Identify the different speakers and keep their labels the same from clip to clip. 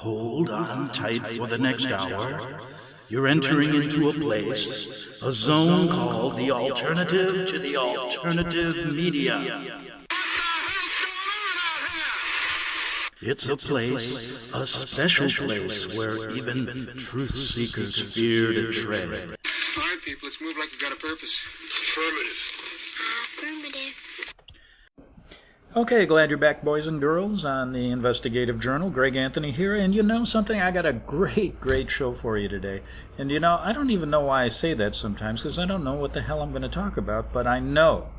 Speaker 1: Hold on tight for the next hour. You're entering into a place, a zone called the alternative to the alternative media. It's a place, a special place where even truth seekers fear to tread.
Speaker 2: All right, people, let's move like we've got a purpose.
Speaker 3: Affirmative.
Speaker 4: Okay, glad you're back, boys and girls, on the Investigative Journal. Greg Anthony here, and you know something? I got a great show for you today. And you know, I don't even know why I say that sometimes, because I don't know what the hell I'm going to talk about, but I know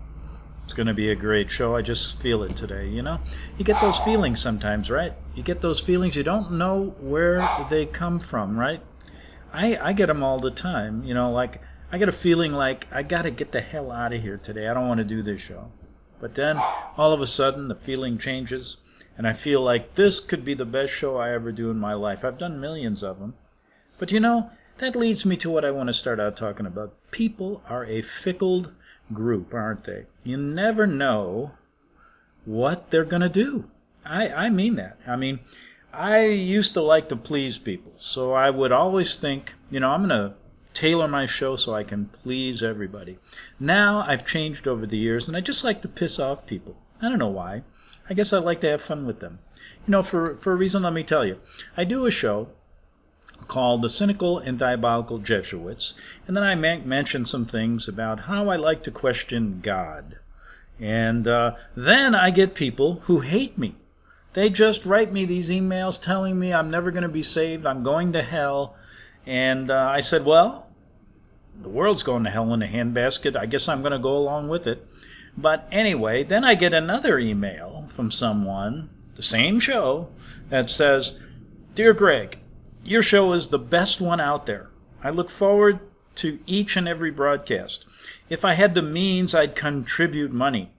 Speaker 4: it's going to be a great show. I just feel it today, you know? You get those feelings sometimes, right? You get those feelings, you don't know where they come from, right? I get them all the time, you know, like, I get a feeling like, I got to get the hell out of here today. I don't want to do this show. But then, all of a sudden, the feeling changes, and I feel like this could be the best show I ever do in my life. I've done millions of them. But you know, that leads me to what I want to start out talking about. People are a fickle group, aren't they? You never know what they're going to do. I mean that. I mean, I used to like to please people, so I would always think, you know, I'm going to tailor my show so I can please everybody. Now I've changed over the years, and I just like to piss off people. I don't know why. I guess I like to have fun with them. You know, for a reason, let me tell you. I do a show called The Cynical and Diabolical Jesuits, and then I mention some things about how I like to question God. And then I get people who hate me. They just write me these emails telling me I'm never going to be saved, I'm going to hell. And I said, well, the world's going to hell in a handbasket. I guess I'm going to go along with it. But anyway, then I get another email from someone, the same show, that says, Dear Greg, your show is the best one out there. I look forward to each and every broadcast. If I had the means, I'd contribute money.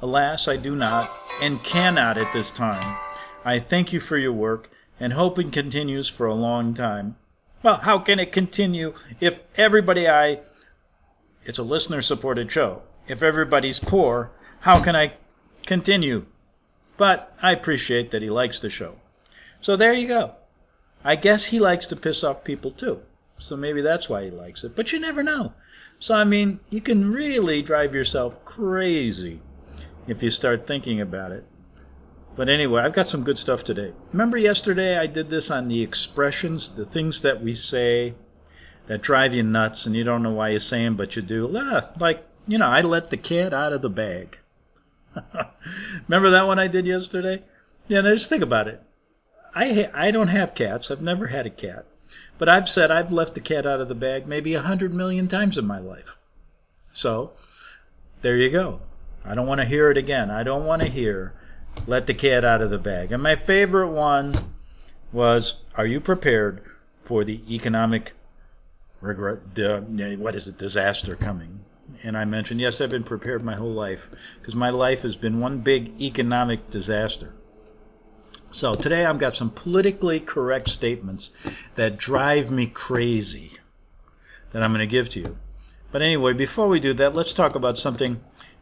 Speaker 4: Alas, I do not and cannot at this time. I thank you for your work and hope it continues for a long time. Well, how can it continue if it's a listener-supported show. If everybody's poor, how can I continue? But I appreciate that he likes the show. So there you go. I guess he likes to piss off people too. So maybe that's why he likes it. But you never know. So, I mean, you can really drive yourself crazy if you start thinking about it. But anyway, I've got some good stuff today. Remember yesterday I did this on the expressions, the things that we say that drive you nuts and you don't know why you say them, but you do. Like, you know, I let the cat out of the bag. Remember that one I did yesterday? Yeah, now just think about it. I don't have cats. I've never had a cat. But I've said I've left the cat out of the bag maybe 100 million times in my life. So, there you go. I don't want to hear it again. I don't want to hear let the cat out of the bag. And my favorite one was, are you prepared for the economic disaster coming? And I mentioned, yes, I've been prepared my whole life, because my life has been one big economic disaster. So today I've got some politically correct statements that drive me crazy that I'm going to give to you. But anyway, before we do that, let's talk about something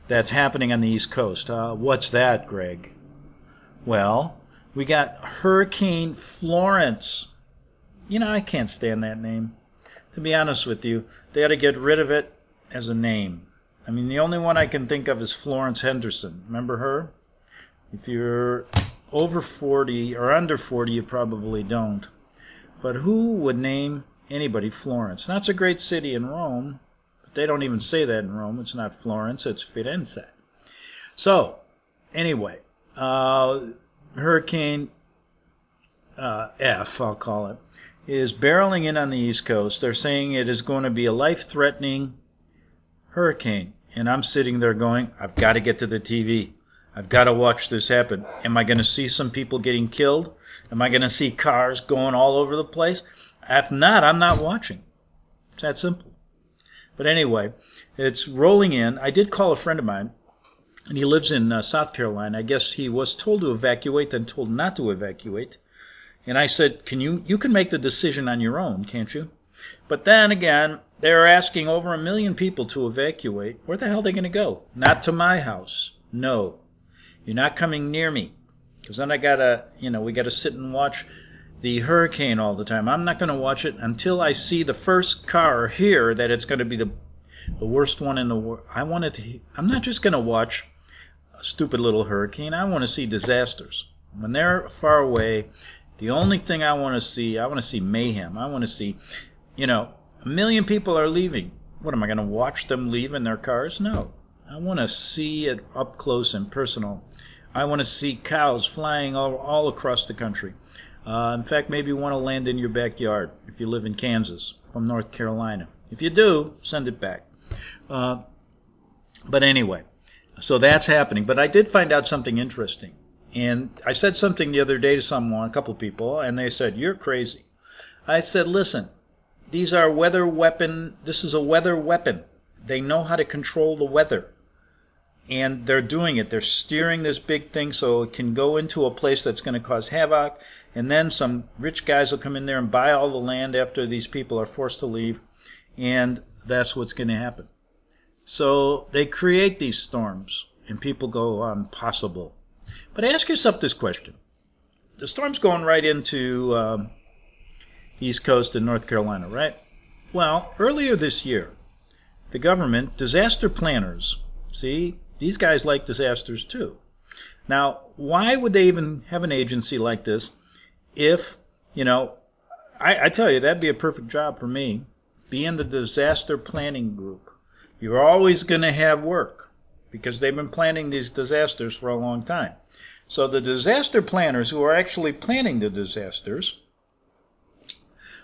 Speaker 4: that's happening on the East Coast. What's that, Greg? Well, we got Hurricane Florence. You know, I can't stand that name. To be honest with you, they ought to get rid of it as a name. I mean, the only one I can think of is Florence Henderson. Remember her? If you're over 40 or under 40, you probably don't. But who would name anybody Florence? That's a great city in Rome, but they don't even say that in Rome. It's not Florence, it's Firenze. So, anyway, Hurricane F, I'll call it, is barreling in on the East Coast. They're saying it is going to be a life-threatening hurricane. And I'm sitting there going, I've got to get to the TV. I've got to watch this happen. Am I going to see some people getting killed? Am I going to see cars going all over the place? If not, I'm not watching. It's that simple. But anyway, it's rolling in. I did call a friend of mine, and he lives in South Carolina. I guess he was told to evacuate, then told not to evacuate. And I said, you can make the decision on your own, can't you? But then again, they're asking over 1 million people to evacuate. Where the hell are they going to go? Not to my house. No. You're not coming near me. Because then we got to sit and watch, the hurricane all the time. I'm not going to watch it until I see the first car here that it's going to be the worst one in the world. I'm not just going to watch a stupid little hurricane. I want to see disasters. When they're far away, the only thing I want to see mayhem. I want to see, a million people are leaving. What, am I going to watch them leave in their cars? No. I want to see it up close and personal. I want to see cows flying all across the country. In fact, maybe you want to land in your backyard if you live in Kansas from North Carolina. If you do, send it back. But anyway, so that's happening. But I did find out something interesting. And I said something the other day to a couple people, and they said, "You're crazy." I said, "Listen, this is a weather weapon. They know how to control the weather. And they're doing it. They're steering this big thing so it can go into a place that's going to cause havoc. And then some rich guys will come in there and buy all the land after these people are forced to leave. And that's what's going to happen." So they create these storms, and people go, impossible. But ask yourself this question. The storm's going right into the East Coast in North Carolina, right? Well, earlier this year, the government, disaster planners, see, these guys like disasters too. Now, why would they even have an agency like this if, I tell you, that'd be a perfect job for me, be in the disaster planning group. You're always going to have work because they've been planning these disasters for a long time. So the disaster planners who are actually planning the disasters,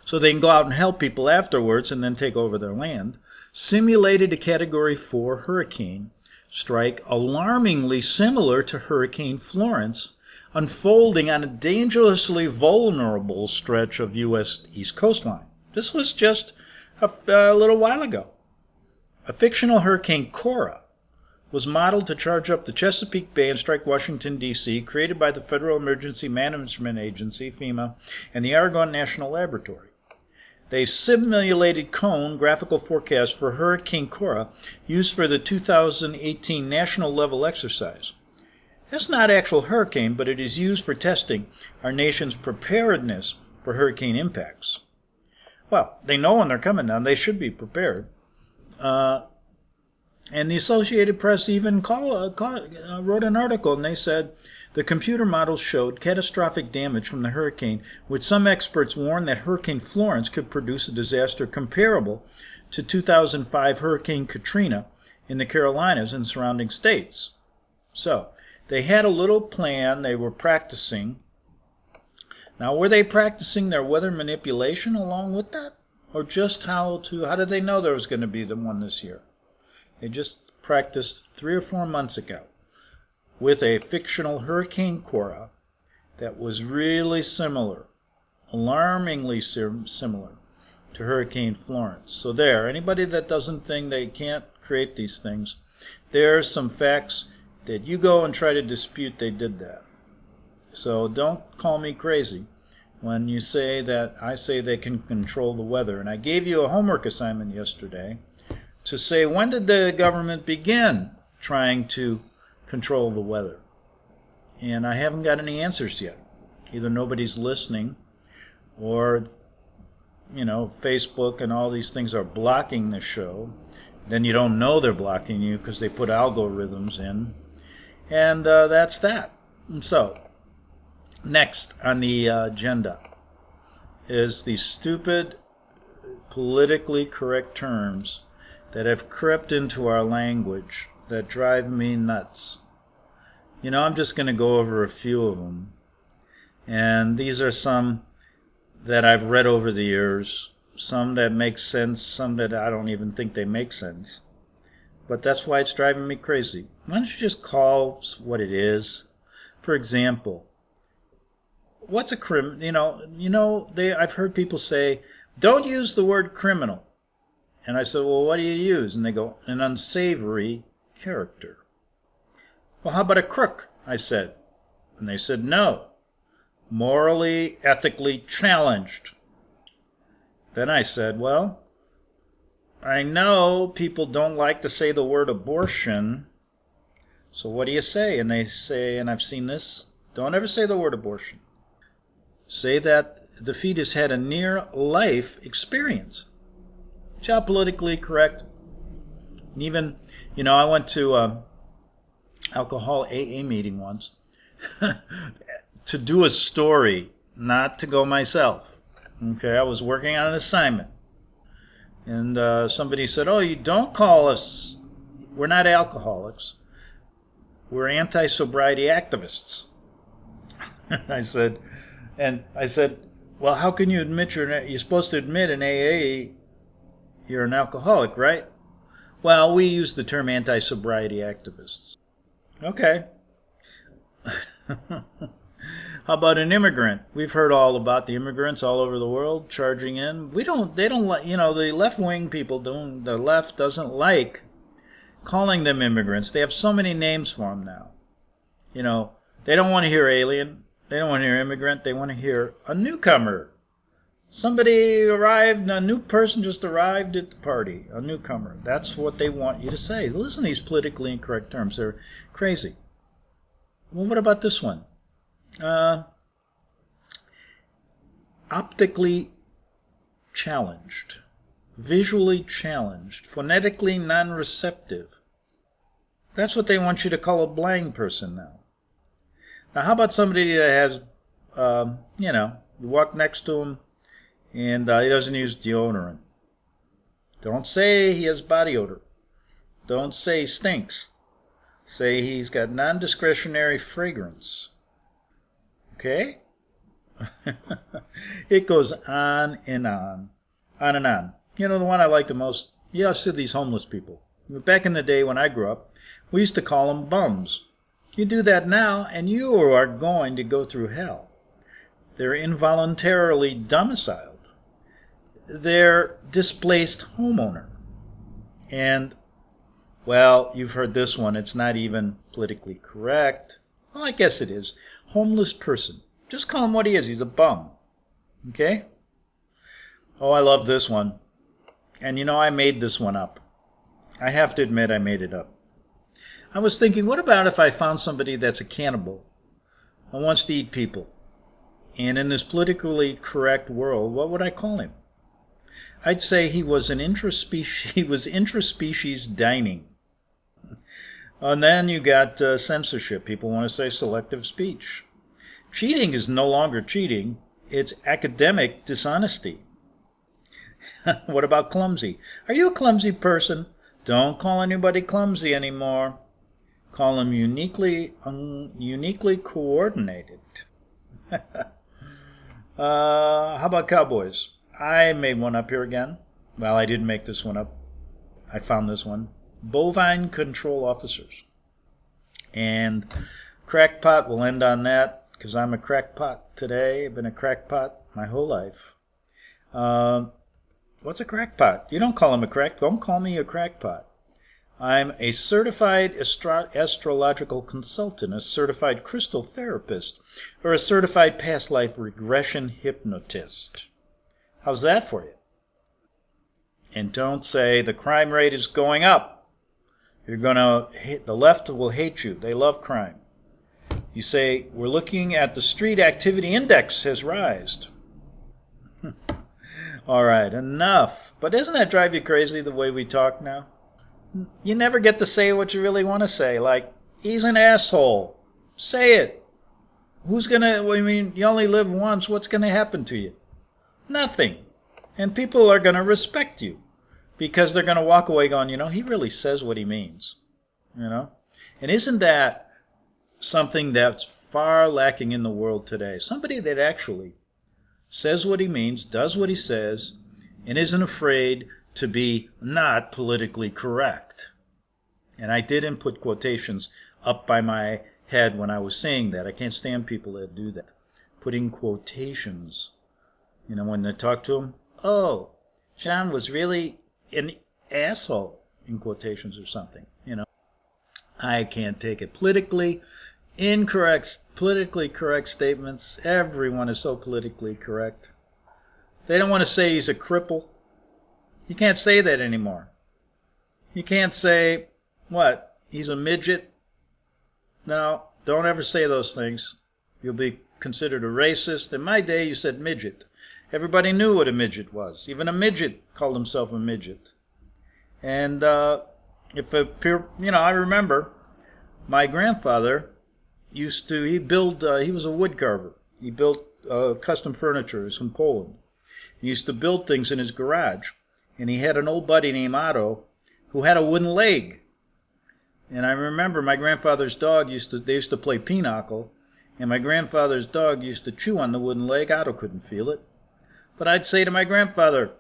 Speaker 4: so they can go out and help people afterwards and then take over their land, simulated a Category 4 hurricane strike alarmingly similar to Hurricane Florence, unfolding on a dangerously vulnerable stretch of U.S. East coastline. This was just a little while ago. A fictional Hurricane Cora was modeled to charge up the Chesapeake Bay and strike Washington, D.C., created by the Federal Emergency Management Agency, FEMA, and the Argonne National Laboratory. They simulated cone graphical forecast for Hurricane Cora used for the 2018 national level exercise. That's not actual hurricane, but it is used for testing our nation's preparedness for hurricane impacts. Well, they know when they're coming down. They should be prepared. And the Associated Press even wrote an article, and they said the computer models showed catastrophic damage from the hurricane, which some experts warned that Hurricane Florence could produce a disaster comparable to 2005 Hurricane Katrina in the Carolinas and surrounding states. So, they had a little plan. They were practicing. Now, were they practicing their weather manipulation along with that? Or just how did they know there was going to be the one this year? They just practiced 3 or 4 months ago with a fictional Hurricane Cora that was really similar, alarmingly similar to Hurricane Florence. So there, anybody that doesn't think they can't create these things, there are some facts that you go and try to dispute they did that. So don't call me crazy when you say that I say they can control the weather. And I gave you a homework assignment yesterday to say, when did the government begin trying to control the weather? And I haven't got any answers yet. Either nobody's listening, or Facebook and all these things are blocking the show. Then you don't know they're blocking you because they put algorithms in. And that's that. And so, next on the agenda is the stupid, politically correct terms that have crept into our language that drive me nuts. I'm just going to go over a few of them. And these are some that I've read over the years, some that make sense, some that I don't even think they make sense. But that's why it's driving me crazy. Why don't you just call what it is? For example, what's a criminal? I've heard people say, don't use the word criminal. And I said, well, what do you use? And they go, an unsavory character. Well, how about a crook? I said. And they said, no. Morally, ethically challenged. Then I said, well, I know people don't like to say the word abortion. So what do you say? And they say, and I've seen this, don't ever say the word abortion. say that the fetus had a near-life experience. See how politically correct? And even, I went to alcohol AA meeting once to do a story, not to go myself. Okay, I was working on an assignment. And somebody said, oh, you don't call us, we're not alcoholics. We're anti-sobriety activists. I said, well, how can you admit you're supposed to admit in AA you're an alcoholic, right? Well, we use the term anti-sobriety activists. Okay. How about an immigrant? We've heard all about the immigrants all over the world charging in. They don't like, the left-wing people the left doesn't like calling them immigrants. They have so many names for them now. They don't want to hear alien. They don't want to hear immigrant. They want to hear a newcomer. Somebody arrived, a new person just arrived at the party, a newcomer. That's what they want you to say. Listen to these politically incorrect terms. They're crazy. Well, what about this one? Optically challenged, visually challenged, phonetically non-receptive. That's what they want you to call a blind person now. Now, how about somebody that has, you walk next to him and he doesn't use deodorant. Don't say he has body odor. Don't say he stinks. Say he's got non-discretionary fragrance. Okay? It goes on and on. On and on. The one I like the most, I see these homeless people. Back in the day when I grew up, we used to call them bums. You do that now, and you are going to go through hell. They're involuntarily domiciled. They're displaced homeowner. And, well, you've heard this one. It's not even politically correct. Well, I guess it is. Homeless person. Just call him what he is. He's a bum. Okay? Oh, I love this one. And I made this one up. I have to admit I made it up. I was thinking, what about if I found somebody that's a cannibal and wants to eat people? And in this politically correct world, what would I call him? I'd say he was intraspecies dining. And then you got censorship. People want to say selective speech. Cheating is no longer cheating. It's academic dishonesty. What about clumsy? Are you a clumsy person? Don't call anybody clumsy anymore. Call them uniquely coordinated. How about cowboys? I made one up here again. Well, I didn't make this one up. I found this one. Bovine control officers. And crackpot, we'll end on that because I'm a crackpot today. I've been a crackpot my whole life. What's a crackpot? You don't call him a crack. Don't call me a crackpot. I'm a certified astrological consultant, a certified crystal therapist, or a certified past life regression hypnotist. How's that for you? And don't say the crime rate is going up. You're going to hate, the left will hate you. They love crime. You say, we're looking at the street activity index has risen. All right, enough. But doesn't that drive you crazy the way we talk now? You never get to say what you really want to say. Like, he's an asshole. Say it. You only live once. What's going to happen to you? Nothing. And people are going to respect you because they're going to walk away going, he really says what he means. And isn't that something that's far lacking in the world today? Somebody that actually says what he means, does what he says, and isn't afraid to be not politically correct. And I didn't put quotations up by my head when I was saying that. I can't stand people that do that. Putting quotations. When they talk to him, oh, John was really an asshole, in quotations or something. I can't take it. Politically correct statements. Everyone is so politically correct. They don't want to say he's a cripple. You can't say that anymore. You can't say, what, he's a midget? No, don't ever say those things. You'll be considered a racist. In my day, you said midget. Everybody knew what a midget was. Even a midget called himself a midget. And I remember my grandfather he was a wood carver. He built custom furniture. He was from Poland. He used to build things in his garage. And he had an old buddy named Otto who had a wooden leg. And I remember my grandfather's dog they used to play pinochle. And my grandfather's dog used to chew on the wooden leg. Otto couldn't feel it. But I'd say to my grandfather,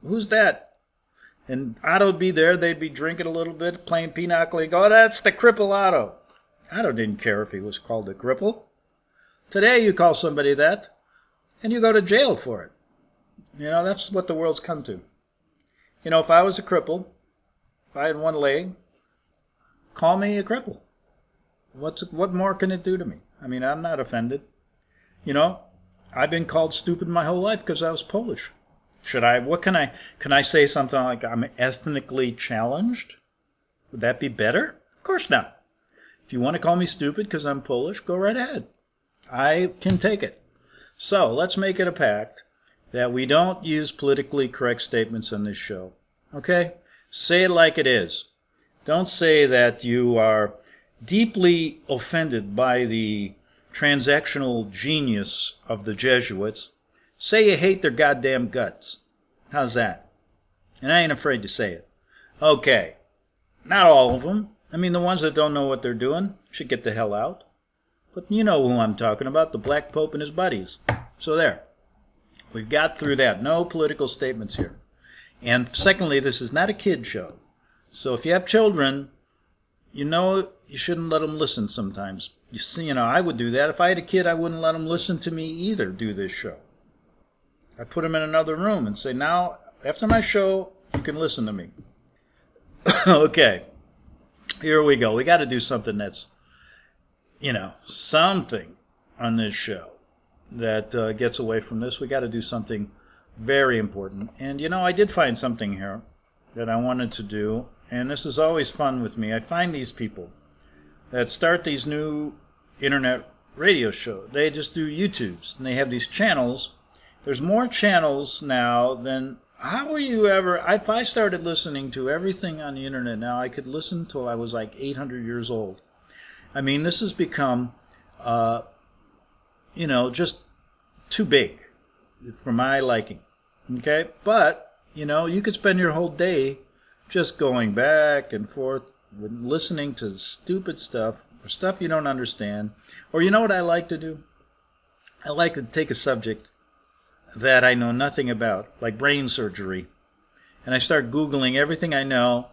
Speaker 4: who's that? And Otto would be there. They'd be drinking a little bit, playing pinochle. He'd go, oh, that's the cripple Otto. Otto didn't care if he was called a cripple. Today you call somebody that, and you go to jail for it. That's what the world's come to. If I was a cripple, if I had one leg, call me a cripple. What more can it do to me? I'm not offended. I've been called stupid my whole life because I was Polish. Can I say something like I'm ethnically challenged? Would that be better? Of course not. If you want to call me stupid because I'm Polish, go right ahead. I can take it. So let's make it a pact that we don't use politically correct statements on this show. Okay? Say it like it is. Don't say that you are deeply offended by the transactional genius of the Jesuits. Say you hate their goddamn guts. How's that? And I ain't afraid to say it. Okay. Not all of them. The ones that don't know what they're doing should get the hell out. But you know who I'm talking about, the Black Pope and his buddies. So there. We've got through that. No political statements here. And secondly, this is not a kid show. So if you have children, you shouldn't let them listen sometimes. I would do that. If I had a kid, I wouldn't let them listen to me either do this show. I'd put them in another room and say, now, after my show, you can listen to me. Okay. Here we go. We got to do something that's, something on this show that gets away from this. We got to do something very important. And, I did find something here that I wanted to do. And this is always fun with me. I find these people that start these new internet radio shows. They just do YouTubes. And they have these channels. There's more channels now than... How were you ever... If I started listening to everything on the internet now, I could listen till I was like 800 years old. This has become, just too big for my liking. Okay? But, you could spend your whole day just going back and forth, listening to stupid stuff, or stuff you don't understand. Or you know what I like to do? I like to take a subject that I know nothing about, like brain surgery. And I start Googling everything I know,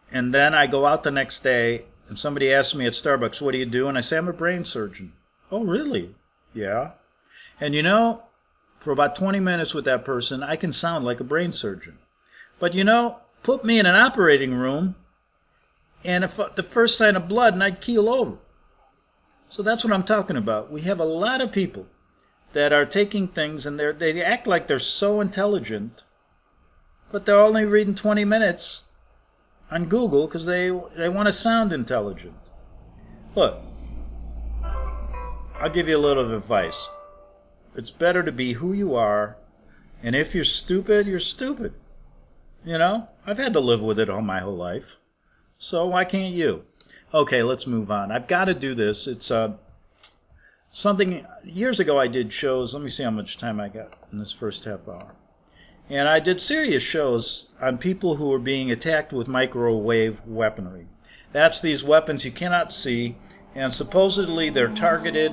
Speaker 4: and then I go out the next day, and somebody asks me at Starbucks, what do you do? And I say, I'm a brain surgeon. Oh, really? Yeah. And for about 20 minutes with that person, I can sound like a brain surgeon. But put me in an operating room, and if the first sign of blood, and I'd keel over. So that's what I'm talking about. We have a lot of people that are taking things and they act like they're so intelligent, but they're only reading 20 minutes on Google because they want to sound intelligent. Look, I'll give you a little advice. It's better to be who you are, and if you're stupid, you're stupid. I've had to live with it all my whole life, so why can't you? Okay, let's move on. I've got to do this. It's something, years ago I did shows, let me see how much time I got in this first half hour. And I did serious shows on people who were being attacked with microwave weaponry. That's these weapons you cannot see, and supposedly they're targeted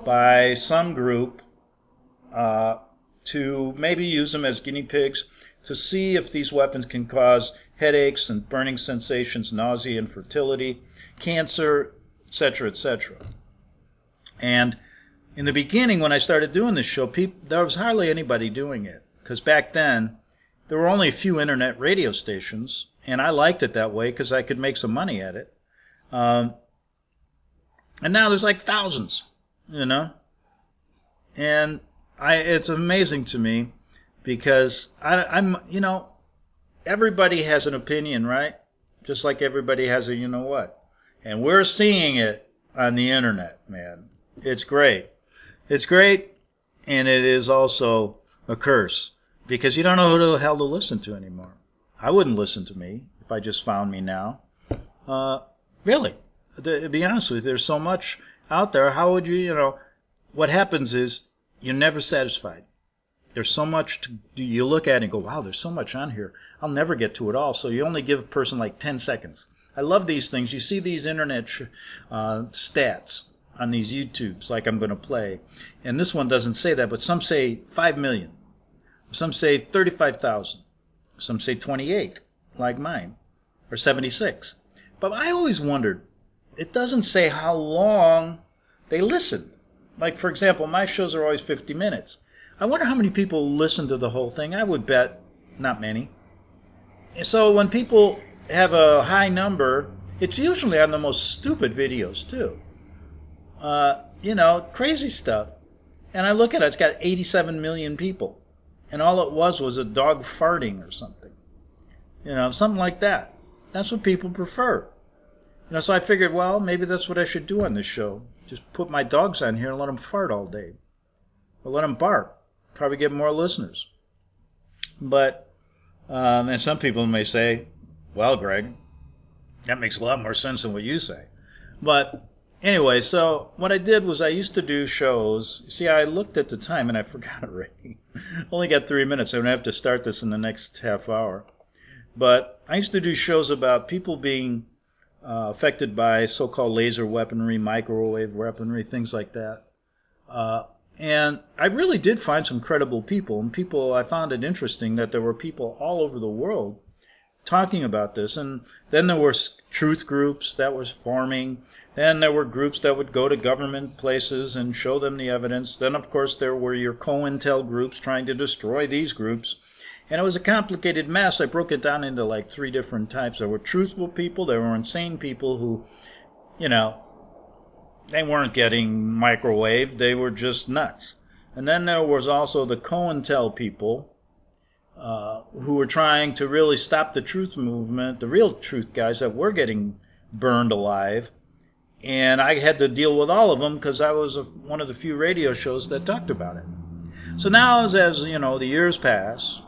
Speaker 4: by some group to maybe use them as guinea pigs to see if these weapons can cause headaches and burning sensations, nausea, infertility, cancer, etc., etc. And in the beginning, when I started doing this show, there was hardly anybody doing it. Because back then, there were only a few internet radio stations, and I liked it that way because I could make some money at it. And now there's like thousands, And it's amazing to me because I'm everybody has an opinion, right? Just like everybody has a you-know-what. And we're seeing it on the internet, man. It's great. It's great, and it is also a curse because you don't know who the hell to listen to anymore. I wouldn't listen to me if I just found me now. Really, to be honest with you, there's so much out there. How would you, what happens is you're never satisfied. There's so much you look at it and go, wow, there's so much on here. I'll never get to it all. So you only give a person like 10 seconds. I love these things. You see these internet stats on these YouTubes like I'm going to play. And this one doesn't say that, but some say 5 million. Some say 35,000. Some say 28, like mine, or 76. But I always wondered, it doesn't say how long they listened. Like, for example, my shows are always 50 minutes. I wonder how many people listen to the whole thing. I would bet not many. So when people have a high number, it's usually on the most stupid videos, too. Crazy stuff. And I look at it, it's got 87 million people. And all it was a dog farting or something. Something like that. That's what people prefer. So I figured, well, maybe that's what I should do on this show. Just put my dogs on here and let them fart all day. Or let them bark. Probably get more listeners. But, and some people may say, well, Greg, that makes a lot more sense than what you say. But anyway, so what I did was I used to do shows. See, I looked at the time and I forgot already. Only got 3 minutes. I'm going to have to start this in the next half hour. But I used to do shows about people being affected by so-called laser weaponry, microwave weaponry, things like that. And I really did find some credible people. And I found it interesting that there were people all over the world talking about this. And then there were truth groups that was forming. Then there were groups that would go to government places and show them the evidence. Then, of course, there were your COINTEL groups trying to destroy these groups. And it was a complicated mess. I broke it down into like 3 different types. There were truthful people. There were insane people who, they weren't getting microwaved. They were just nuts. And then there was also the COINTEL people who were trying to really stop the truth movement, the real truth guys that were getting burned alive. And I had to deal with all of them because I was one of the few radio shows that talked about it. So now, as the years pass,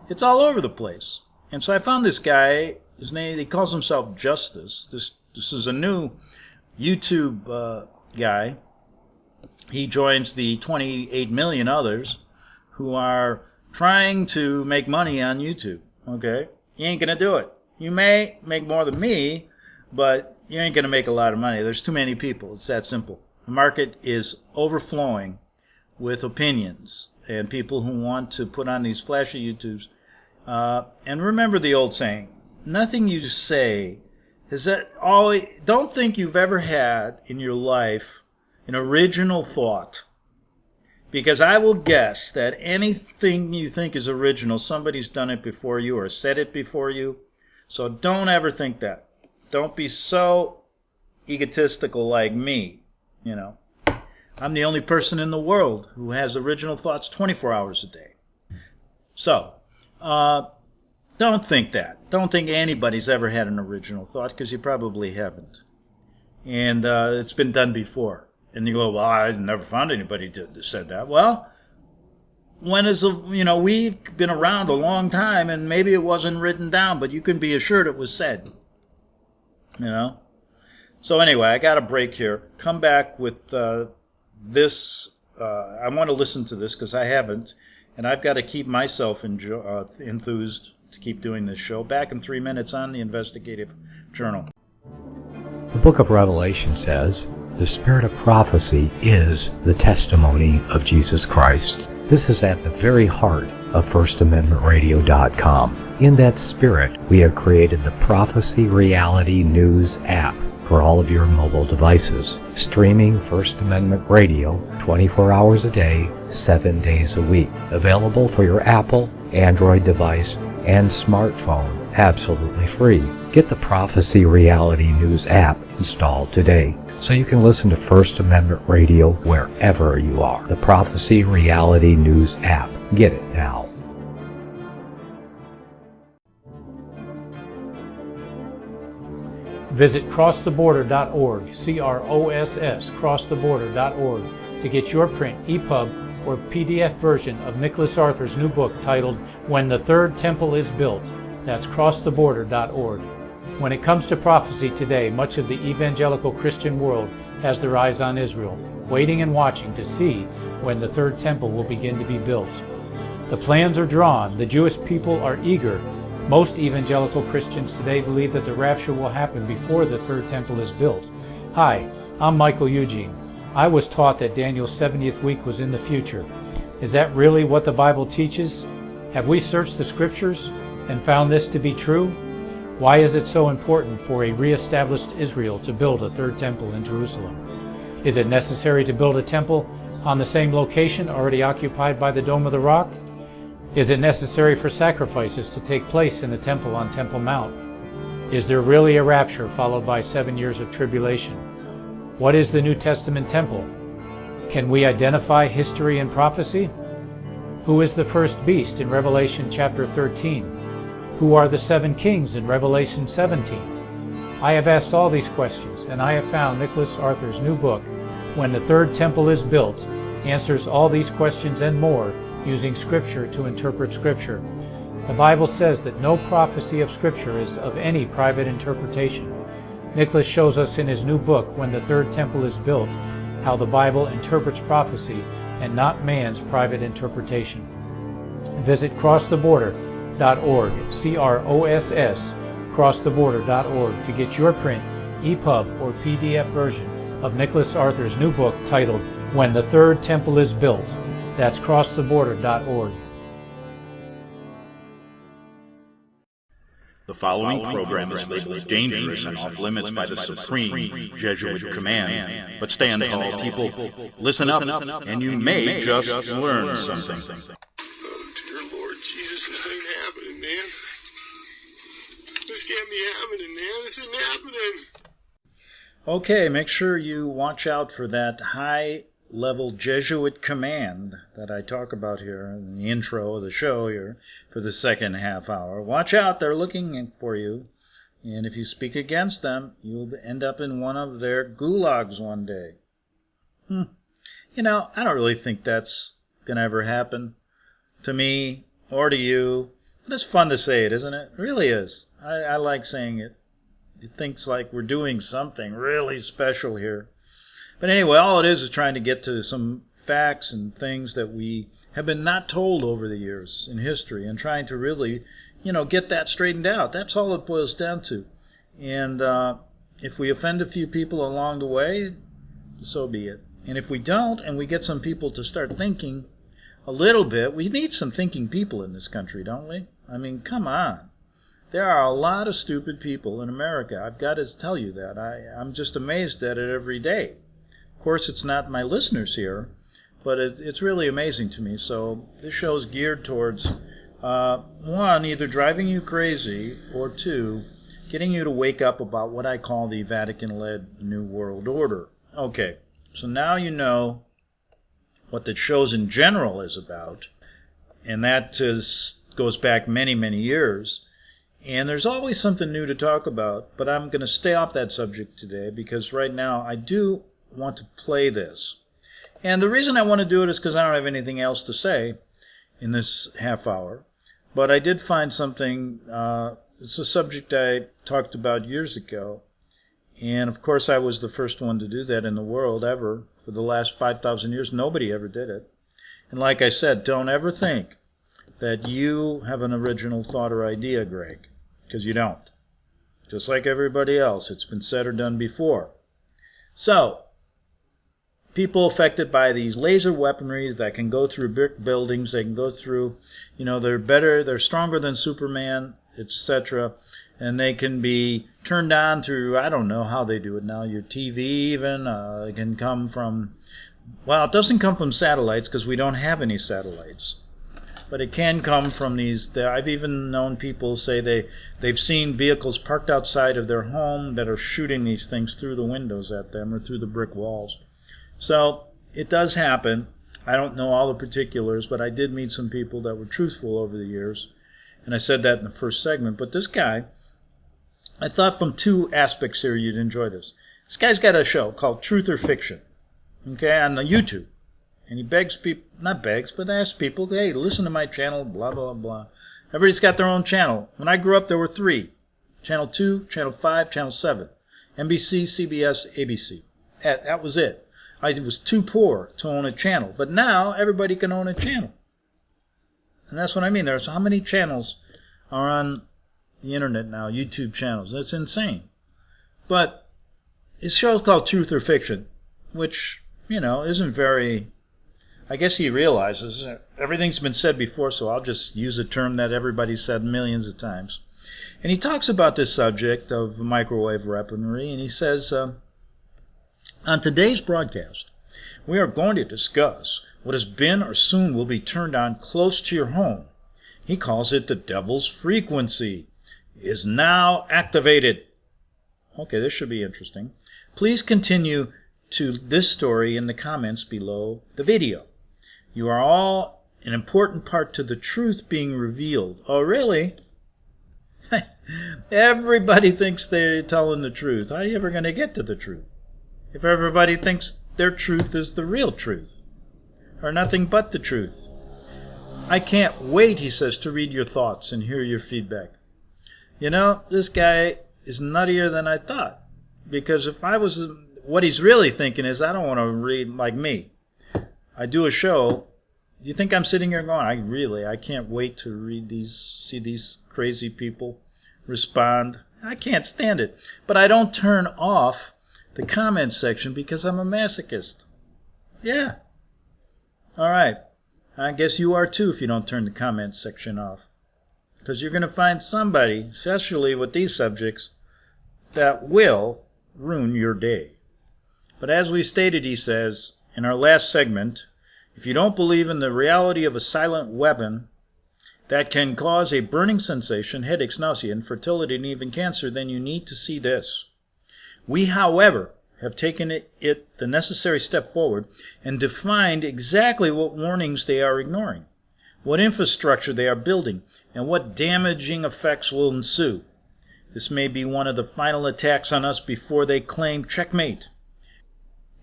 Speaker 4: it's all over the place. And so I found this guy, his name, he calls himself Justice. This is a new YouTube guy. He joins the 28 million others who are trying to make money on YouTube. Okay? You ain't going to do it. You may make more than me, but you ain't going to make a lot of money. There's too many people. It's that simple. The market is overflowing with opinions and people who want to put on these flashy YouTubes. And remember the old saying, nothing you say is that all. Don't think you've ever had in your life an original thought. Because I will guess that anything you think is original, somebody's done it before you or said it before you. So don't ever think that. Don't be so egotistical like me, I'm the only person in the world who has original thoughts 24 hours a day. So, don't think that. Don't think anybody's ever had an original thought, because you probably haven't. And it's been done before. And you go, well, I never found anybody that said that. Well, we've been around a long time, and maybe it wasn't written down, but you can be assured it was said. So anyway, I got a break here. Come back with this. I want to listen to this because I haven't. And I've got to keep myself enthused to keep doing this show. Back in 3 minutes on the Investigative Journal.
Speaker 3: The book of Revelation says, the spirit of prophecy is the testimony of Jesus Christ. This is at the very heart of FirstAmendmentRadio.com. In that spirit, we have created the Prophecy Reality News app for all of your mobile devices, streaming First Amendment Radio 24 hours a day, 7 days a week. Available for your Apple, Android device, and smartphone, absolutely free. Get the Prophecy Reality News app installed today, so you can listen to First Amendment Radio wherever you are. The Prophecy Reality News app. Get it now.
Speaker 5: Visit crosstheborder.org, CROSS, crosstheborder.org, to get your print, EPUB, or PDF version of Nicholas Arthur's new book titled When the Third Temple is Built. That's crosstheborder.org. When it comes to prophecy today, much of the evangelical Christian world has their eyes on Israel, waiting and watching to see when the third temple will begin to be built. The plans are drawn, the Jewish people are eager. Most evangelical Christians today believe that the rapture will happen before the third temple is built. Hi, I'm Michael Eugene. I was taught that Daniel's 70th week was in the future. Is that really what the Bible teaches? Have we searched the scriptures and found this to be true? Why is it so important for a re-established Israel to build a third temple in Jerusalem? Is it necessary to build a temple on the same location already occupied by the Dome of the Rock? Is it necessary for sacrifices to take place in the temple on Temple Mount? Is there really a rapture followed by 7 years of tribulation? What is the New Testament temple? Can we identify history and prophecy? Who is the first beast in Revelation chapter 13? Who are the 7 kings in Revelation 17? I have asked all these questions, and I have found Nicholas Arthur's new book, When the Third Temple is Built, answers all these questions and more using Scripture to interpret Scripture. The Bible says that no prophecy of Scripture is of any private interpretation. Nicholas shows us in his new book, When the Third Temple is Built, how the Bible interprets prophecy and not man's private interpretation. Visit crosstheborder.org, CROSS, crosstheborder.org, to get your print, EPUB, or PDF version of Nicholas Arthur's new book titled When the Third Temple is Built. That's crosstheborder.org.
Speaker 1: The following program is labeled dangerous and off limits by the supreme Jesuit command. But stand tall, people. Listen up, and you may just learn something.
Speaker 2: Oh, dear Lord Jesus, this ain't happening, man. This can't be happening, man. This isn't happening.
Speaker 4: Okay, make sure you watch out for that high-level Jesuit command that I talk about here in the intro of the show here for the second half hour. Watch out, they're looking for you. And if you speak against them, you'll end up in one of their gulags one day. You know, I don't really think that's going to ever happen to me or to you. But it's fun to say it, isn't it? It really is. I like saying it. It thinks like we're doing something really special here. But anyway, all it is trying to get to some facts and things that we have been not told over the years in history and trying to really, get that straightened out. That's all it boils down to. And if we offend a few people along the way, so be it. And if we don't, and we get some people to start thinking a little bit, we need some thinking people in this country, don't we? I mean, come on. There are a lot of stupid people in America. I've got to tell you that. I'm just amazed at it every day. Of course, it's not my listeners here, but it's really amazing to me. So this show is geared towards, one, either driving you crazy, or two, getting you to wake up about what I call the Vatican-led New World Order. Okay, so now you know what the shows in general is about, and that goes back many, many years. And there's always something new to talk about, but I'm going to stay off that subject today because right now I do want to play this. And the reason I want to do it is because I don't have anything else to say in this half hour. But I did find something, it's a subject I talked about years ago. And of course I was the first one to do that in the world ever. For the last 5,000 years, nobody ever did it. And like I said, don't ever think that you have an original thought or idea, Greg. Because you don't. Just like everybody else, it's been said or done before. So, people affected by these laser weaponries that can go through brick buildings, they can go through, they're stronger than Superman, etc. And they can be turned on through, I don't know how they do it now, your TV even. It can come from, it doesn't come from satellites because we don't have any satellites. But it can come from these. I've even known people say they've seen vehicles parked outside of their home that are shooting these things through the windows at them or through the brick walls. So it does happen. I don't know all the particulars, but I did meet some people that were truthful over the years. And I said that in the first segment. But this guy I thought from two aspects here you'd enjoy this. This guy's got a show called Truth or Fiction, okay, on YouTube. And he begs people, not begs, but asks people, hey, listen to my channel, blah, blah, blah. Everybody's got their own channel. When I grew up, there were 3. Channel 2, Channel 5, Channel 7. NBC, CBS, ABC. That was it. I was too poor to own a channel. But now, everybody can own a channel. And that's what I mean. There's how many channels are on the internet now, YouTube channels. That's insane. But his show's called Truth or Fiction, which, isn't very... I guess he realizes everything's been said before, so I'll just use a term that everybody's said millions of times. And he talks about this subject of microwave weaponry, and he says, on today's broadcast, we are going to discuss what has been or soon will be turned on close to your home. He calls it the devil's frequency. Is now activated. Okay, this should be interesting. Please continue to this story in the comments below the video. You are all an important part to the truth being revealed. Oh, really? Everybody thinks they're telling the truth. How are you ever going to get to the truth? If everybody thinks their truth is the real truth, or nothing but the truth. I can't wait, he says, to read your thoughts and hear your feedback. This guy is nuttier than I thought. Because if I was, what he's really thinking is, I don't want to read like me. I do a show. Do you think I'm sitting here going, I can't wait to read see these crazy people respond. I can't stand it. But I don't turn off the comment section because I'm a masochist. Yeah. All right. I guess you are too if you don't turn the comment section off. Because you're going to find somebody, especially with these subjects, that will ruin your day. But as we stated, he says, in our last segment, if you don't believe in the reality of a silent weapon that can cause a burning sensation, headaches, nausea, infertility, and even cancer, then you need to see this. We, however, have taken it the necessary step forward and defined exactly what warnings they are ignoring, what infrastructure they are building, and what damaging effects will ensue. This may be one of the final attacks on us before they claim checkmate.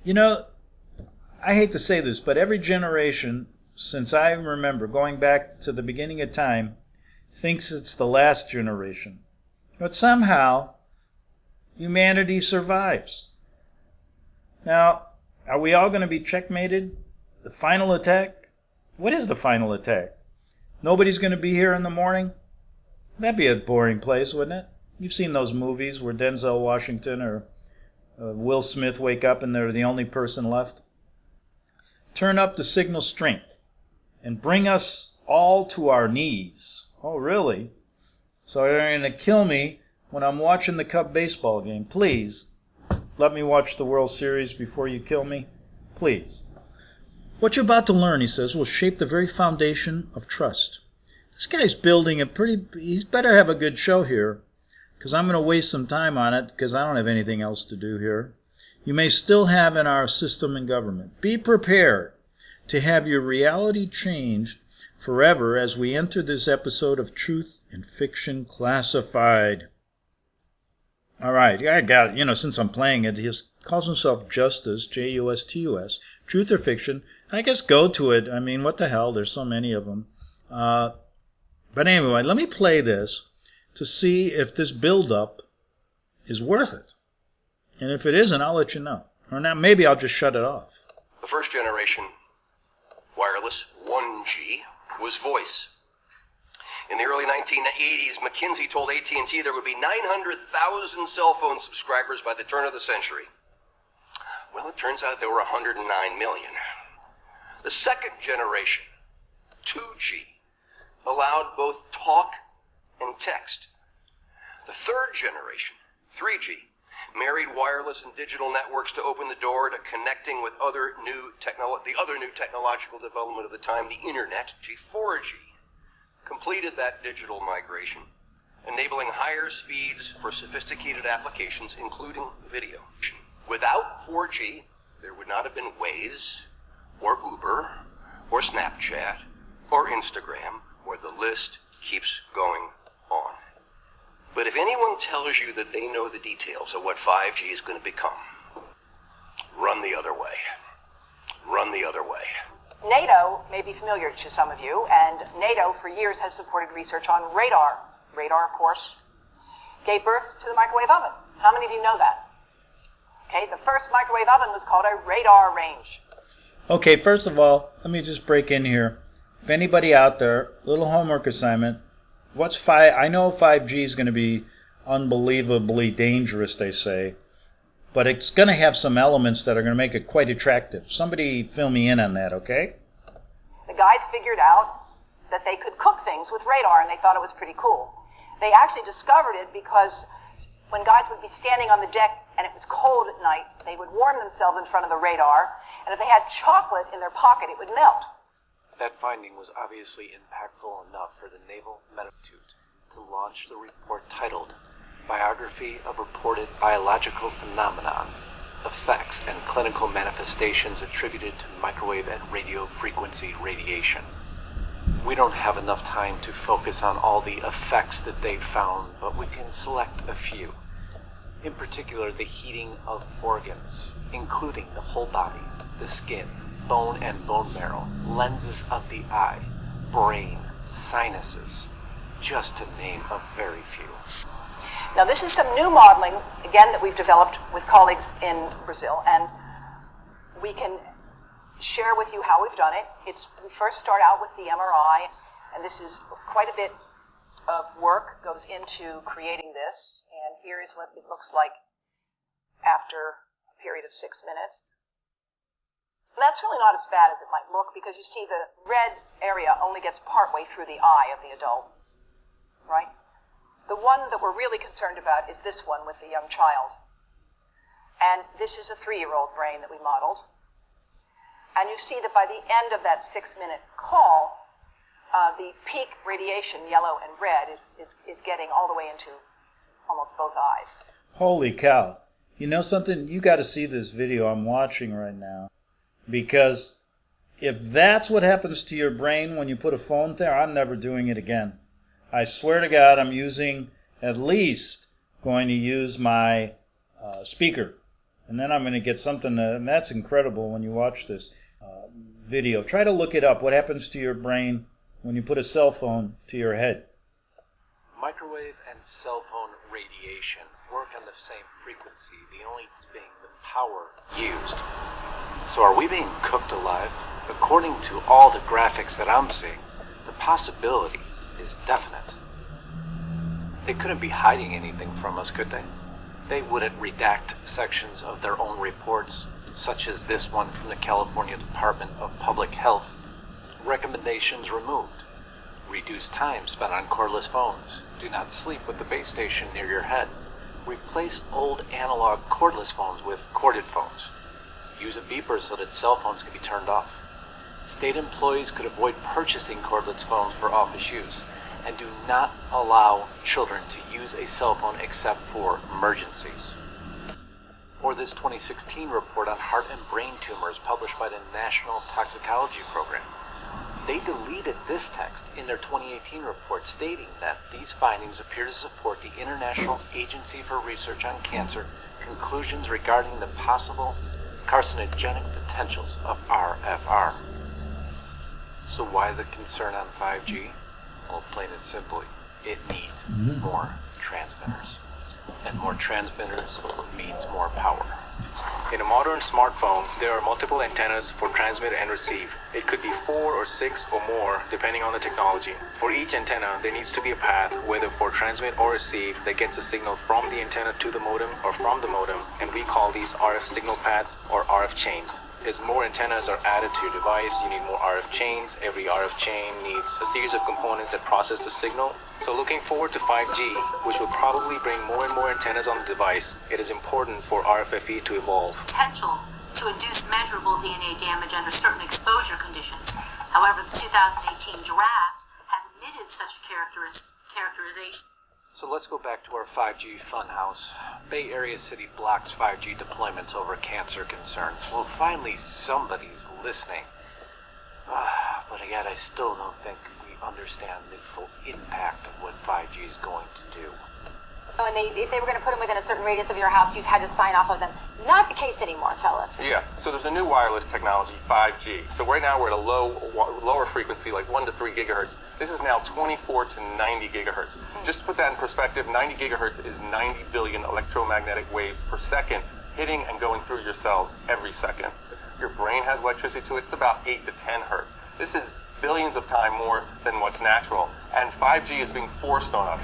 Speaker 4: I hate to say this, but every generation, since I remember, going back to the beginning of time, thinks it's the last generation. But somehow, humanity survives. Now, are we all going to be checkmated? The final attack? What is the final attack? Nobody's going to be here in the morning? That'd be a boring place, wouldn't it? You've seen those movies where Denzel Washington or Will Smith wake up and they're the only person left. Turn up the signal strength and bring us all to our knees. Oh, really? So you're going to kill me when I'm watching the Cub baseball game. Please, let me watch the World Series before you kill me. Please. What you're about to learn, he says, will shape the very foundation of trust. This guy's building he's better have a good show here, because I'm going to waste some time on it, because I don't have anything else to do here. You may still have in our system and government. Be prepared to have your reality changed forever as we enter this episode of Truth and Fiction Classified. All right, I got it. Since I'm playing it, he calls himself Justus, Justus, Truth or Fiction. I guess go to it. I mean, what the hell? There's so many of them. But anyway, let me play this to see if this build-up is worth it. And if it isn't, I'll let you know. Or now, maybe I'll just shut it off.
Speaker 6: The first generation wireless 1G was voice. In the early 1980s, McKinsey told AT&T there would be 900,000 cell phone subscribers by the turn of the century. Well, it turns out there were 109 million. The second generation, 2G, allowed both talk and text. The third generation, 3G, married wireless and digital networks to open the door to connecting with the other new technological development of the time, the internet. 4G completed that digital migration, enabling higher speeds for sophisticated applications, including video. Without 4G, there would not have been Waze, or Uber, or Snapchat, or Instagram, where the list keeps going on. But if anyone tells you that they know the details of what 5G is going to become, run the other way. Run the other way.
Speaker 7: NATO may be familiar to some of you, and NATO for years has supported research on radar. Radar, of course, gave birth to the microwave oven. How many of you know that? Okay, the first microwave oven was called a radar range.
Speaker 4: Okay, first of all, let me just break in here. If anybody out there, little homework assignment, I know 5G is going to be unbelievably dangerous, they say, but it's going to have some elements that are going to make it quite attractive. Somebody fill me in on that, okay?
Speaker 7: The guys figured out that they could cook things with radar, and they thought it was pretty cool. They actually discovered it because when guys would be standing on the deck and it was cold at night, they would warm themselves in front of the radar, and if they had chocolate in their pocket, it would melt.
Speaker 8: That finding was obviously impactful enough for the Naval Medical Institute to launch the report titled Biography of Reported Biological Phenomenon, Effects and Clinical Manifestations Attributed to Microwave and Radio Frequency Radiation. We don't have enough time to focus on all the effects that they found, but we can select a few. In particular, the heating of organs, including the whole body, the skin, bone and bone marrow, lenses of the eye, brain, sinuses, just to name a very few.
Speaker 7: Now, this is some new modeling, again, that we've developed with colleagues in Brazil, and we can share with you how we've done it. We first start out with the MRI, and this is quite a bit of work goes into creating this, and here is what it looks like after a period of 6 minutes. That's really not as bad as it might look, because you see the red area only gets partway through the eye of the adult, right? The one that we're really concerned about is this one with the young child. And this is a 3-year-old brain that we modeled. And you see that by the end of that 6-minute call, the peak radiation, yellow and red, is getting all the way into almost both eyes.
Speaker 4: Holy cow. You know something? You got to see this video I'm watching right now. Because if that's what happens to your brain when you put a phone there, I'm never doing it again. I swear to God, I'm at least going to use my speaker. And then I'm going to get something, and that's incredible when you watch this video. Try to look it up, what happens to your brain when you put a cell phone to your head.
Speaker 8: Microwave and cell phone radiation work on the same frequency, the only being the power used. So are we being cooked alive? According to all the graphics that I'm seeing, the possibility is definite. They couldn't be hiding anything from us, could they? They wouldn't redact sections of their own reports, such as this one from the California Department of Public Health. Recommendations removed. Reduce time spent on cordless phones. Do not sleep with the base station near your head. Replace old analog cordless phones with corded phones. Use a beeper so that cell phones can be turned off. State employees could avoid purchasing cordless phones for office use, and do not allow children to use a cell phone except for emergencies. Or this 2016 report on heart and brain tumors published by the National Toxicology Program. They deleted this text in their 2018 report, stating that these findings appear to support the International Agency for Research on Cancer conclusions regarding the possible carcinogenic potentials of RFR. So why the concern on 5G? Well, plain and simply, it needs more transmitters. And more transmitters means more power.
Speaker 9: In a modern smartphone, there are multiple antennas for transmit and receive. It could be 4 or 6 or more, depending on the technology. For each antenna, there needs to be a path, whether for transmit or receive, that gets a signal from the antenna to the modem or from the modem, and we call these RF signal paths or RF chains. As more antennas are added to your device, you need more RF chains. Every RF chain needs a series of components that process the signal. So looking forward to 5G, which will probably bring more and more antennas on the device, it is important for RFFE to evolve.
Speaker 10: Potential to induce measurable DNA damage under certain exposure conditions. However, the 2018 draft has omitted such characterization.
Speaker 8: So let's go back to our 5G funhouse. Bay Area City blocks 5G deployments over cancer concerns. Well, finally somebody's listening. But yet I still don't think we understand the full impact of what 5G is going to do.
Speaker 7: And if they were going to put them within a certain radius of your house, you had to sign off of them. Not the case anymore, tell us.
Speaker 9: Yeah, so there's a new wireless technology, 5G. So right now we're at a lower frequency, like 1 to 3 gigahertz. This is now 24 to 90 gigahertz. Just to put that in perspective, 90 gigahertz is 90 billion electromagnetic waves per second hitting and going through your cells every second. Your brain has electricity to it. It's about 8 to 10 hertz. This is billions of times more than what's natural. And 5G is being forced on us.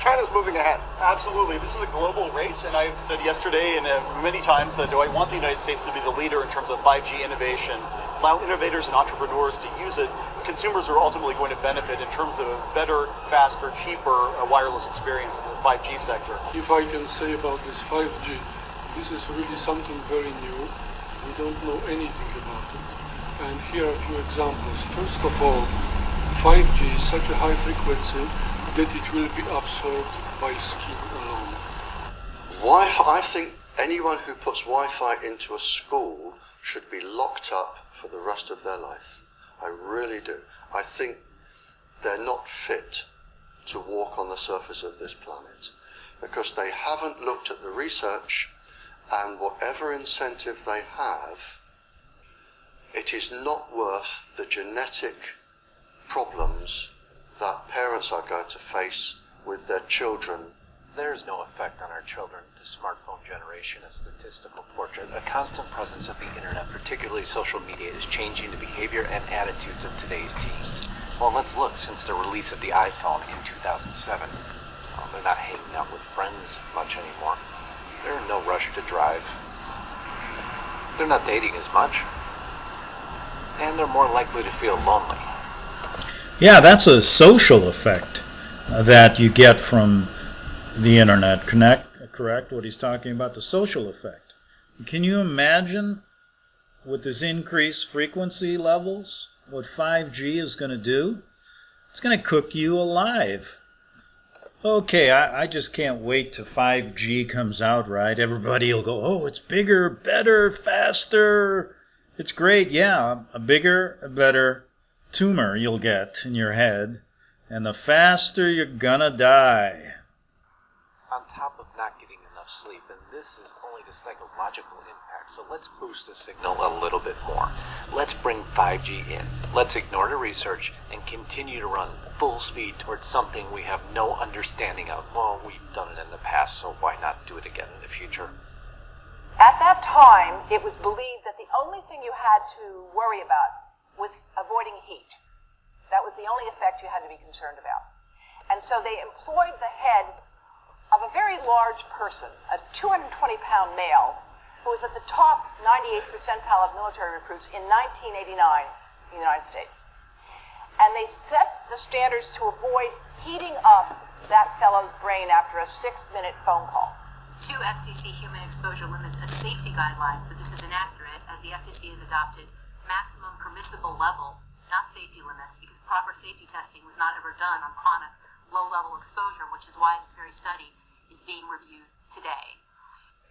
Speaker 9: China's
Speaker 11: moving ahead. Absolutely. This is a global race, and I've said yesterday and many times that I want the United States to be the leader in terms of 5G innovation, allow innovators and entrepreneurs to use it. Consumers are ultimately going to benefit in terms of a better, faster, cheaper wireless experience in the 5G sector.
Speaker 2: If I can say about this 5G, this is really something very new. We don't know anything about it. And here are a few examples. First of all, 5G is such a high frequency that it will be absorbed by skin alone.
Speaker 12: Wi-Fi, I think anyone who puts Wi-Fi into a school should be locked up for the rest of their life. I really do. I think they're not fit to walk on the surface of this planet because they haven't looked at the research, and whatever incentive they have, it is not worth the genetic problems that parents are going to face with their children.
Speaker 8: There's no effect on our children. The smartphone generation, a statistical portrait, a constant presence of the internet, particularly social media, is changing the behavior and attitudes of today's teens. Well, let's look since the release of the iPhone in 2007. Well, they're not hanging out with friends much anymore. They're in no rush to drive. They're not dating as much. And they're more likely to feel lonely.
Speaker 4: Yeah, that's a social effect that you get from the internet. Correct? What he's talking about, the social effect. Can you imagine with this increased frequency levels what 5G is going to do? It's going to cook you alive. Okay, I just can't wait till 5G comes out, right? Everybody will go, oh, it's bigger, better, faster. It's great, yeah. A bigger, a better tumor you'll get in your head, and the faster you're gonna die.
Speaker 8: On top of not getting enough sleep, and this is only the psychological impact, so let's boost the signal a little bit more. Let's bring 5G in. Let's ignore the research and continue to run full speed towards something we have no understanding of. Well, we've done it in the past, so why not do it again in the future?
Speaker 7: At that time, it was believed that the only thing you had to worry about was avoiding heat. That was the only effect you had to be concerned about. And so they employed the head of a very large person, a 220-pound male, who was at the top 98th percentile of military recruits in 1989 in the United States. And they set the standards to avoid heating up that fellow's brain after a 6-minute phone call.
Speaker 10: 2 FCC human exposure limits as safety guidelines, but this is inaccurate as the FCC has adopted maximum permissible levels, not safety limits, because proper safety testing was not ever done on chronic low-level exposure, which is why this very study is being reviewed today.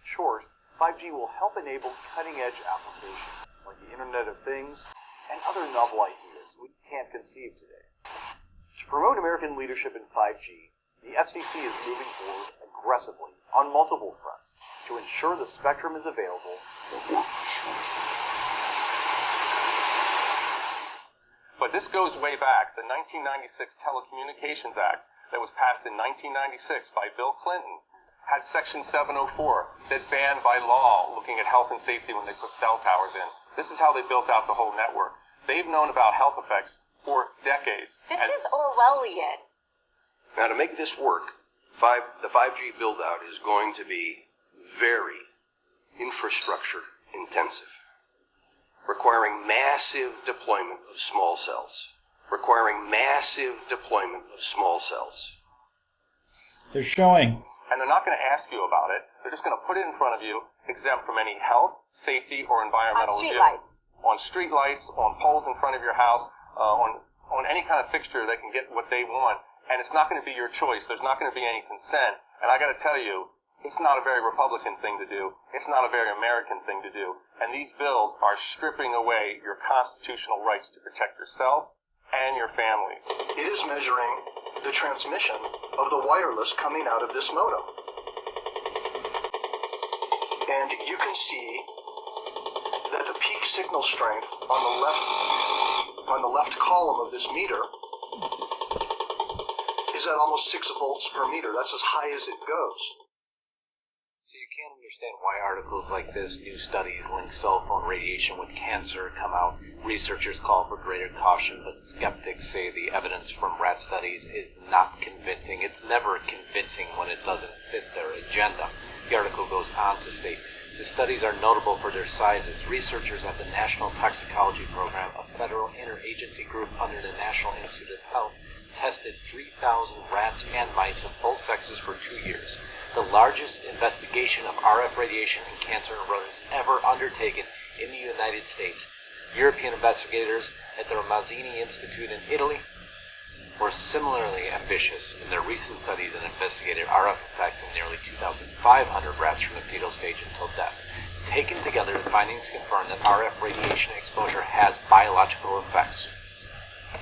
Speaker 11: Sure, 5G will help enable cutting-edge applications like the Internet of Things and other novel ideas we can't conceive today. To promote American leadership in 5G, the FCC is moving forward aggressively on multiple fronts to ensure the spectrum is available.
Speaker 9: But this goes way back. The 1996 Telecommunications Act that was passed in 1996 by Bill Clinton had Section 704 that banned by law looking at health and safety when they put cell towers in. This is how they built out the whole network. They've known about health effects for decades.
Speaker 7: This is Orwellian.
Speaker 6: Now, to make this work, the 5G build-out is going to be very infrastructure intensive, requiring massive deployment of small cells.
Speaker 4: They're showing.
Speaker 9: And they're not going to ask you about it. They're just going to put it in front of you, exempt from any health, safety, or environmental review. On street lights, on poles in front of your house, on any kind of fixture that can get what they want. And it's not going to be your choice. There's not going to be any consent. And I got to tell you, it's not a very Republican thing to do. It's not a very American thing to do. And these bills are stripping away your constitutional rights to protect yourself and your families.
Speaker 6: It is measuring the transmission of the wireless coming out of this modem. And you can see that the peak signal strength on the left column of this meter is at almost 6 volts per meter. That's as high as it goes.
Speaker 8: So you can't understand why articles like this, new studies link cell phone radiation with cancer, come out. Researchers call for greater caution, but skeptics say the evidence from rat studies is not convincing. It's never convincing when it doesn't fit their agenda. The article goes on to state, the studies are notable for their sizes. Researchers at the National Toxicology Program, a federal interagency group under the National Institute of Health, tested 3,000 rats and mice of both sexes for 2 years. The largest investigation of RF radiation and cancer in rodents ever undertaken in the United States. European investigators at the Mazzini Institute in Italy were similarly ambitious in their recent study that investigated RF effects in nearly 2,500 rats from the fetal stage until death. Taken together, the findings confirm that RF radiation exposure has biological effects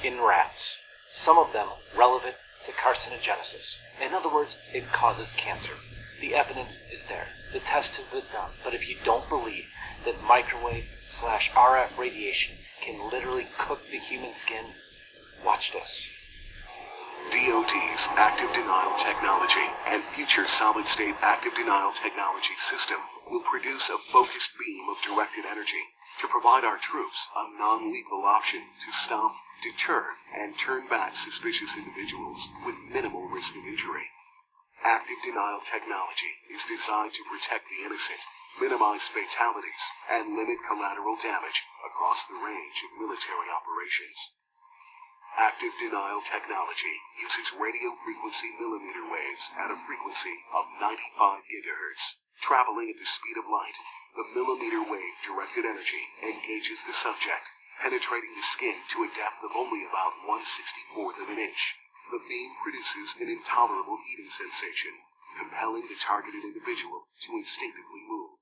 Speaker 8: in rats, some of them relevant to carcinogenesis. In other words, it causes cancer. The evidence is there. The tests have been done. But if you don't believe that microwave/RF radiation can literally cook the human skin, watch this.
Speaker 13: DOT's active denial technology and future solid-state active denial technology system will produce a focused beam of directed energy to provide our troops a non-lethal option to stop, deter, and turn back suspicious individuals with minimal risk of injury. Active denial technology is designed to protect the innocent, minimize fatalities, and limit collateral damage across the range of military operations. Active denial technology uses radio frequency millimeter waves at a frequency of 95 gigahertz. Traveling at the speed of light, the millimeter wave directed energy engages the subject, penetrating the skin to a depth of only about 1/64th of an inch. The beam produces an intolerable heating sensation, compelling the targeted individual to instinctively move.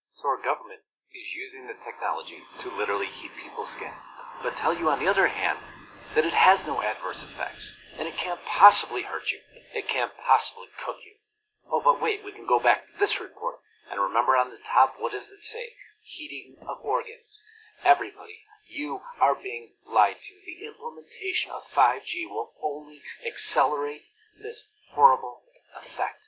Speaker 8: So our government is using the technology to literally heat people's skin, but tell you on the other hand that it has no adverse effects, and it can't possibly hurt you. It can't possibly cook you. Oh, but wait, we can go back to this report, and remember on the top, what does it say? Heating of organs. Everybody, you are being lied to. The implementation of 5G will only accelerate this horrible effect.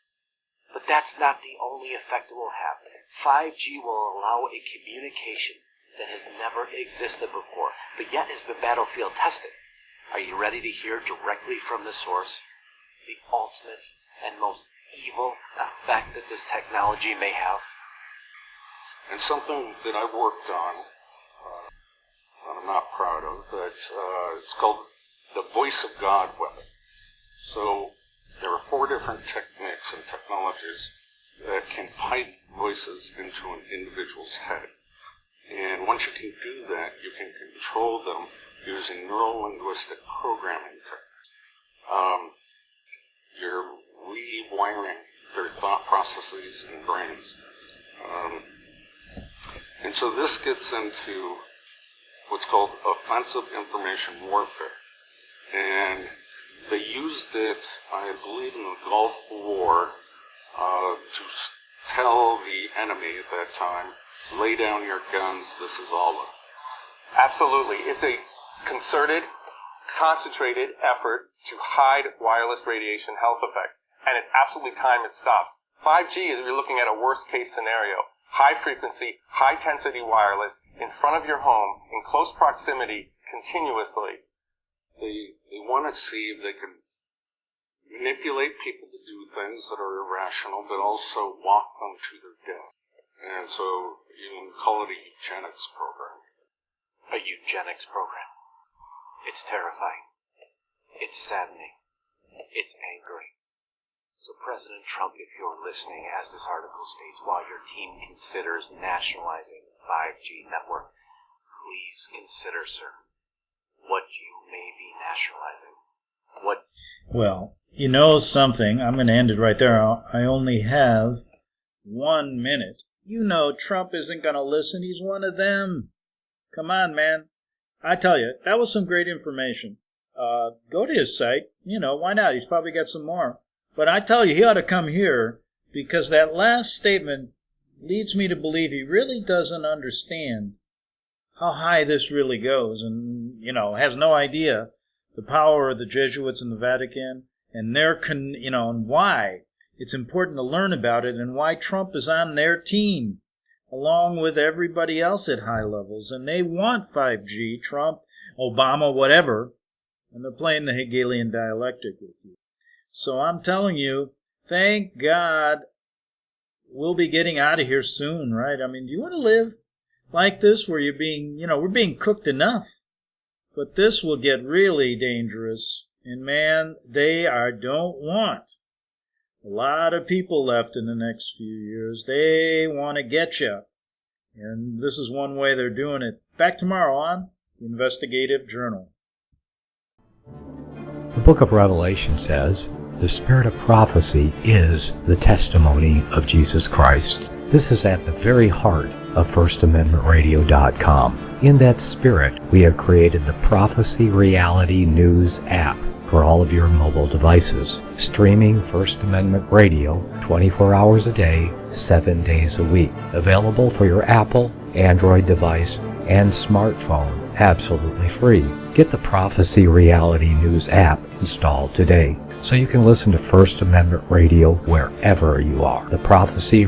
Speaker 8: But that's not the only effect it will have. 5G will allow a communication that has never existed before, but yet has been battlefield tested. Are you ready to hear directly from the source the ultimate and most evil effect that this technology may have?
Speaker 14: And something that I worked on, that I'm not proud of, but it's called the Voice of God weapon. So there are 4 different techniques and technologies that can pipe voices into an individual's head. And once you can do that, you can control them using neuro-linguistic programming techniques. You're rewiring their thought processes and brains. And so this gets into what's called offensive information warfare. And they used it, I believe, in the Gulf War to tell the enemy at that time, lay down your guns, this is Allah.
Speaker 9: Absolutely. It's a concerted, concentrated effort to hide wireless radiation health effects. And it's absolutely time it stops. 5G is, we're looking at a worst case scenario. High frequency, high intensity wireless in front of your home, in close proximity, continuously.
Speaker 14: They want to see if they can manipulate people to do things that are irrational, but also walk them to their death. And so you can call it a eugenics program.
Speaker 8: A eugenics program. It's terrifying. It's saddening. It's angering. So President Trump, if you're listening, as this article states, while your team considers nationalizing the 5G network, please consider, sir, what you may be nationalizing. What?
Speaker 4: Well, you know something. I'm going to end it right there. I only have 1 minute. You know Trump isn't going to listen. He's one of them. Come on, man. I tell you, that was some great information. go to his site. Why not? He's probably got some more. But I tell you, he ought to come here, because that last statement leads me to believe he really doesn't understand how high this really goes, and, has no idea the power of the Jesuits in the Vatican, and and why it's important to learn about it, and why Trump is on their team, along with everybody else at high levels, and they want 5G, Trump, Obama, whatever, and they're playing the Hegelian dialectic with you. So I'm telling you, thank God we'll be getting out of here soon, right? I mean, do you want to live like this where we're being cooked enough? But this will get really dangerous, and man, they don't want a lot of people left in the next few years. They want to get you, and this is one way they're doing it. Back tomorrow on the Investigative Journal.
Speaker 3: The book of Revelation says, the spirit of prophecy is the testimony of Jesus Christ. This is at the very heart of FirstAmendmentRadio.com. In that spirit, we have created the Prophecy Reality News app for all of your mobile devices, streaming First Amendment Radio 24 hours a day, 7 days a week. Available for your Apple, Android device, and smartphone, absolutely free. Get the Prophecy Reality News app installed today, so you can listen to First Amendment Radio wherever you are. The Prophecy.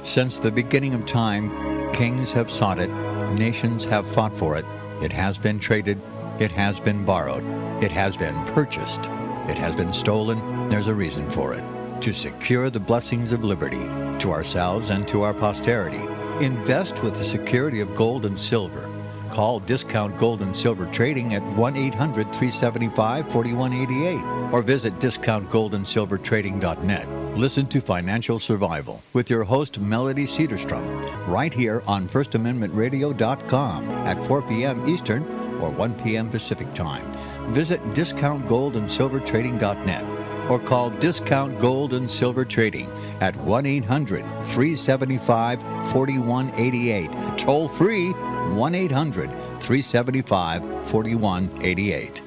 Speaker 15: Since the beginning of time, kings have sought it, nations have fought for it. It has been traded, it has been borrowed, it has been purchased, it has been stolen. There's a reason for it. To secure the blessings of liberty to ourselves and to our posterity. Invest with the security of gold and silver. Call Discount Gold and Silver Trading at 1-800-375-4188 or visit discountgoldandsilvertrading.net. Listen to Financial Survival with your host Melody Cedarstrom right here on FirstAmendmentRadio.com at 4 p.m. Eastern or 1 p.m. Pacific Time. Visit discountgoldandsilvertrading.net or call Discount Gold and Silver Trading at 1-800-375-4188. Toll free 1-800-375-4188.